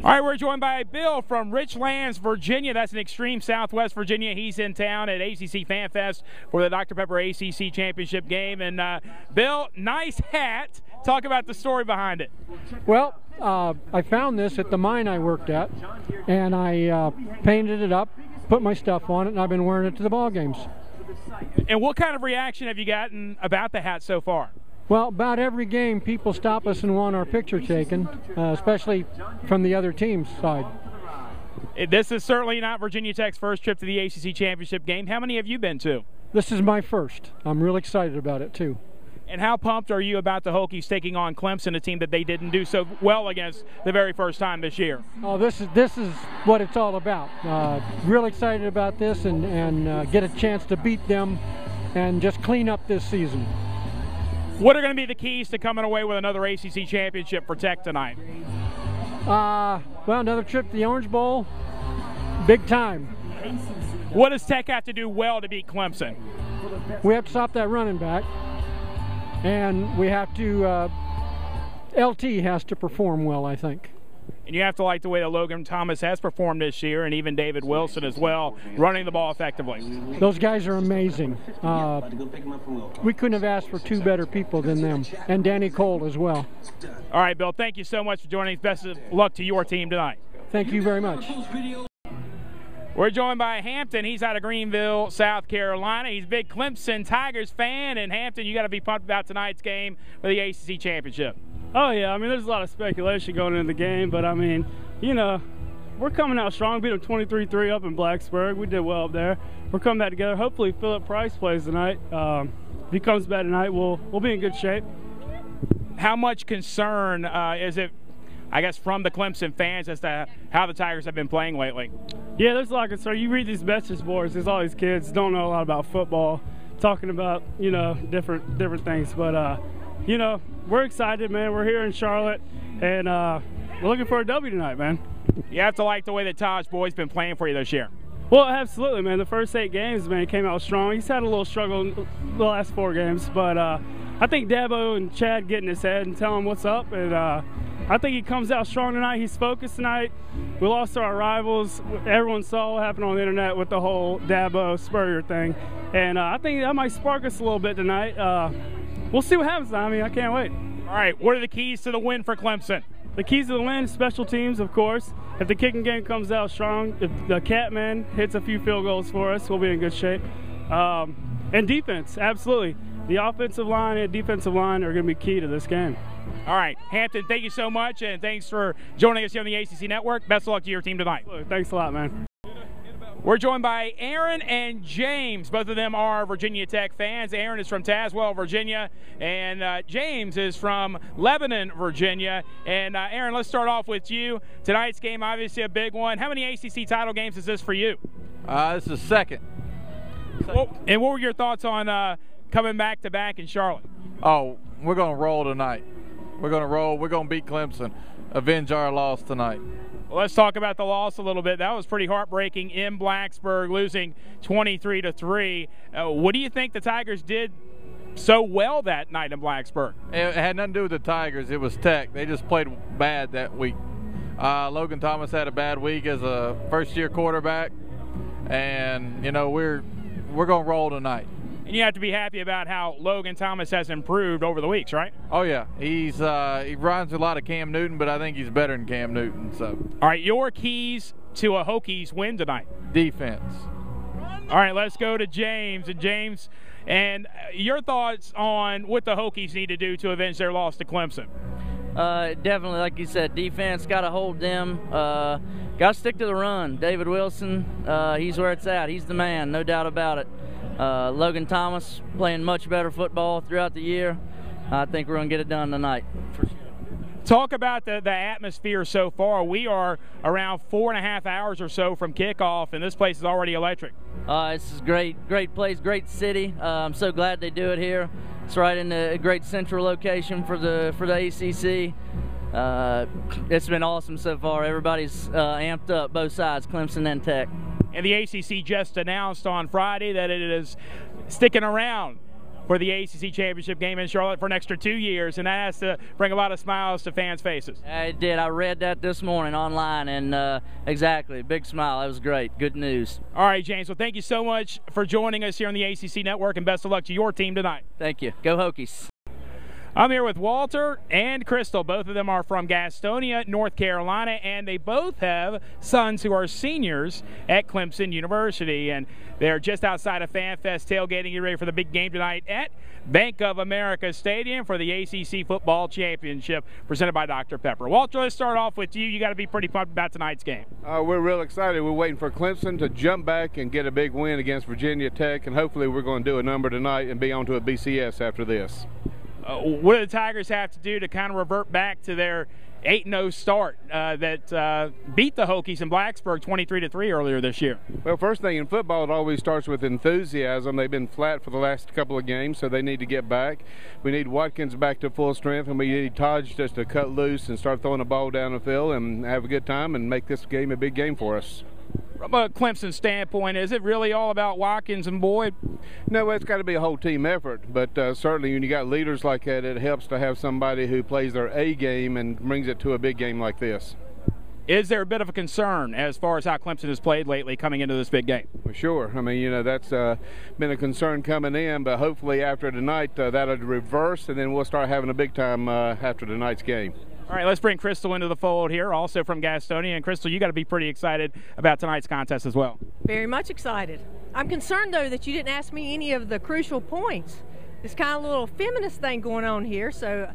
All right, we're joined by Bill from Richlands, Virginia. That's in extreme southwest Virginia. He's in town at ACC Fan Fest for the Dr. Pepper ACC Championship game. And Bill, nice hat. Talk about the story behind it. Well, I found this at the mine I worked at, and I painted it up, put my stuff on it, and I've been wearing it to the ball games. And what kind of reaction have you gotten about the hat so far? Well, about every game, people stop us and want our picture taken, especially from the other team's side. This is certainly not Virginia Tech's first trip to the ACC Championship game. How many have you been to? This is my first. I'm real excited about it, too. And how pumped are you about the Hokies taking on Clemson, a team that they didn't do so well against the very first time this year? Oh, this is what it's all about. Real excited about this and get a chance to beat them and just clean up this season. What are going to be the keys to coming away with another ACC championship for Tech tonight? Well, another trip to the Orange Bowl, big time. What does Tech have to do well to beat Clemson? We have to stop that running back, and we have to, LT has to perform well, I think. And you have to like the way that Logan Thomas has performed this year, and even David Wilson as well, running the ball effectively. Those guys are amazing. We couldn't have asked for two better people than them, and Danny Cole as well. All right, Bill, thank you so much for joining us. Best of luck to your team tonight. Thank you very much. We're joined by Hampton. He's out of Greenville, South Carolina. He's a big Clemson Tigers fan. And Hampton, you got to be pumped about tonight's game for the ACC Championship. Oh, yeah. I mean, there's a lot of speculation going into the game. But, I mean, you know, we're coming out strong. Beat them 23-3 up in Blacksburg. We did well up there. We're coming back together. Hopefully Philip Price plays tonight. If he comes back tonight, we'll be in good shape. How much concern is it, I guess, from the Clemson fans as to how the Tigers have been playing lately? Yeah, there's a lot of concern. You read these message boards, there's all these kids don't know a lot about football, talking about, you know, different things. But, you know, we're excited, man. We're here in Charlotte, and we're looking for a W tonight, man. You have to like the way that Taj Boyd's been playing for you this year. Well, absolutely, man. The first 8 games, man, he came out strong. He's had a little struggle in the last 4 games, but I think Dabo and Chad get in his head and tell him what's up, and I think he comes out strong tonight. He's focused tonight. We lost to our rivals. Everyone saw what happened on the internet with the whole Dabo Spurrier thing, and I think that might spark us a little bit tonight. We'll see what happens. I mean, I can't wait. All right, what are the keys to the win for Clemson? The keys to the win, special teams, of course. If the kicking game comes out strong, if the Catman hits a few field goals for us, we'll be in good shape. And defense, absolutely. The offensive line and defensive line are going to be key to this game. All right, Hampton, thank you so much, and thanks for joining us here on the ACC Network. Best of luck to your team tonight. Thanks a lot, man. We're joined by Aaron and James. Both of them are Virginia Tech fans. Aaron is from Tazewell, Virginia, and James is from Lebanon, Virginia. And Aaron, let's start off with you. Tonight's game, obviously a big one. How many ACC title games is this for you? This is second. And what were your thoughts on coming back-to-back in Charlotte? Oh, we're going to roll tonight. We're going to roll. We're going to beat Clemson. Avenge our loss tonight. Well, let's talk about the loss a little bit. That was pretty heartbreaking in Blacksburg, losing 23-3. What do you think the Tigers did so well that night in Blacksburg? It had nothing to do with the Tigers. It was Tech. They just played bad that week. Logan Thomas had a bad week as a first-year quarterback, and you know we're going to roll tonight. And you have to be happy about how Logan Thomas has improved over the weeks, right? Oh yeah, he reminds me a lot of Cam Newton, but I think he's better than Cam Newton. So, all right, your keys to a Hokies win tonight? Defense. All right, let's go to James. And James, and your thoughts on what the Hokies need to do to avenge their loss to Clemson? Definitely, like you said, defense, got to hold them. Got to stick to the run. David Wilson, he's where it's at. He's the man, no doubt about it. Logan Thomas playing much better football throughout the year. I think we're going to get it done tonight. Talk about the atmosphere so far. We are around 4.5 hours or so from kickoff, and this place is already electric. This is great place, great city. I'm so glad they do it here. It's right in a great central location for the ACC. It's been awesome so far. Everybody's amped up, both sides, Clemson and Tech. And the ACC just announced on Friday that it is sticking around for the ACC championship game in Charlotte for an extra 2 years, and that has to bring a lot of smiles to fans' faces. It did. I read that this morning online, and exactly, big smile. That was great. Good news. All right, James. Well, thank you so much for joining us here on the ACC Network, and best of luck to your team tonight. Thank you. Go Hokies. I'm here with Walter and Crystal. Both of them are from Gastonia, North Carolina, and they both have sons who are seniors at Clemson University. And they're just outside of FanFest tailgating, getting ready for the big game tonight at Bank of America Stadium for the ACC Football Championship presented by Dr. Pepper. Walter, let's start off with you. You got to be pretty pumped about tonight's game. We're real excited. We're waiting for Clemson to jump back and get a big win against Virginia Tech, and hopefully we're going to do a number tonight and be on to a BCS after this. What do the Tigers have to do to kind of revert back to their 8-0 start that beat the Hokies in Blacksburg 23-3 earlier this year? Well, first thing in football, it always starts with enthusiasm. They've been flat for the last couple of games, so they need to get back. We need Watkins back to full strength, and we need Taj just to cut loose and start throwing the ball down the field and have a good time and make this game a big game for us. From a Clemson standpoint, is it really all about Watkins and Boyd? No, it's got to be a whole team effort, but certainly when you got leaders like that, it helps to have somebody who plays their A game and brings it to a big game like this. Is there a bit of a concern as far as how Clemson has played lately coming into this big game? For sure. I mean, you know, that's been a concern coming in, but hopefully after tonight that'll reverse, and then we'll start having a big time after tonight's game. All right, let's bring Crystal into the fold here, also from Gastonia. And Crystal, you got to be pretty excited about tonight's contest as well. Very much excited. I'm concerned, though, that you didn't ask me any of the crucial points. It's kind of a little feminist thing going on here, so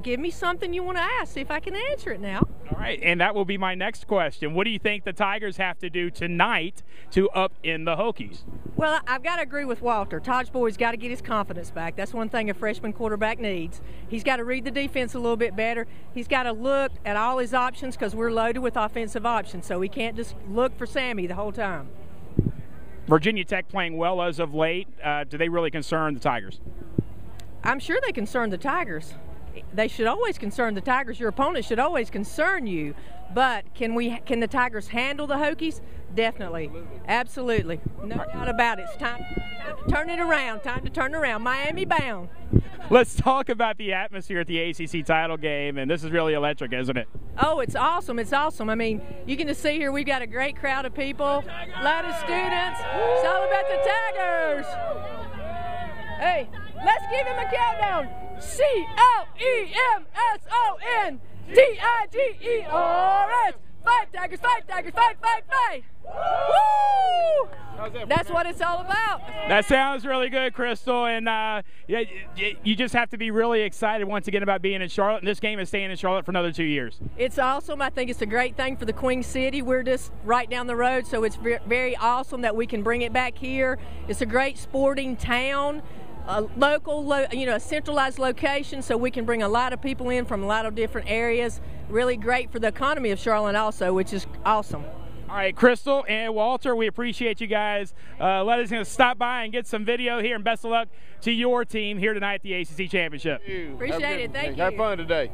give me something you want to ask, see if I can answer it now. All right, and that will be my next question. What do you think the Tigers have to do tonight to up in the Hokies? Well, I've got to agree with Walter. Taj Boyd's got to get his confidence back. That's one thing a freshman quarterback needs. He's got to read the defense a little bit better. He's got to look at all his options because we're loaded with offensive options, so he can't just look for Sammy the whole time. Virginia Tech playing well as of late. Do they really concern the Tigers? I'm sure they concern the Tigers. They should always concern the Tigers. Your opponent should always concern you. But can the Tigers handle the Hokies? Definitely. Absolutely. No doubt about it. It's time to turn it around. Time to turn it around. Miami bound. Let's talk about the atmosphere at the ACC title game, and this is really electric, isn't it? Oh, it's awesome. It's awesome. I mean, you can just see here we've got a great crowd of people, a lot of students. It's all about the Tigers. Hey, let's give him a countdown. CLEMSON. Fight, Tigers, fight, Tigers, fight, fight, fight. Woo! That's what it's all about. That sounds really good, Crystal. And you just have to be really excited once again about being in Charlotte. And this game is staying in Charlotte for another 2 years. It's awesome. I think it's a great thing for the Queen City. We're just right down the road, so it's very awesome that we can bring it back here. It's a great sporting town. A local, a centralized location, so we can bring a lot of people in from a lot of different areas. Really great for the economy of Charlotte also, which is awesome. All right, Crystal and Walter, we appreciate you guys. Let us stop by and get some video here, and best of luck to your team here tonight at the ACC Championship. Appreciate it. Thank you. Have fun today.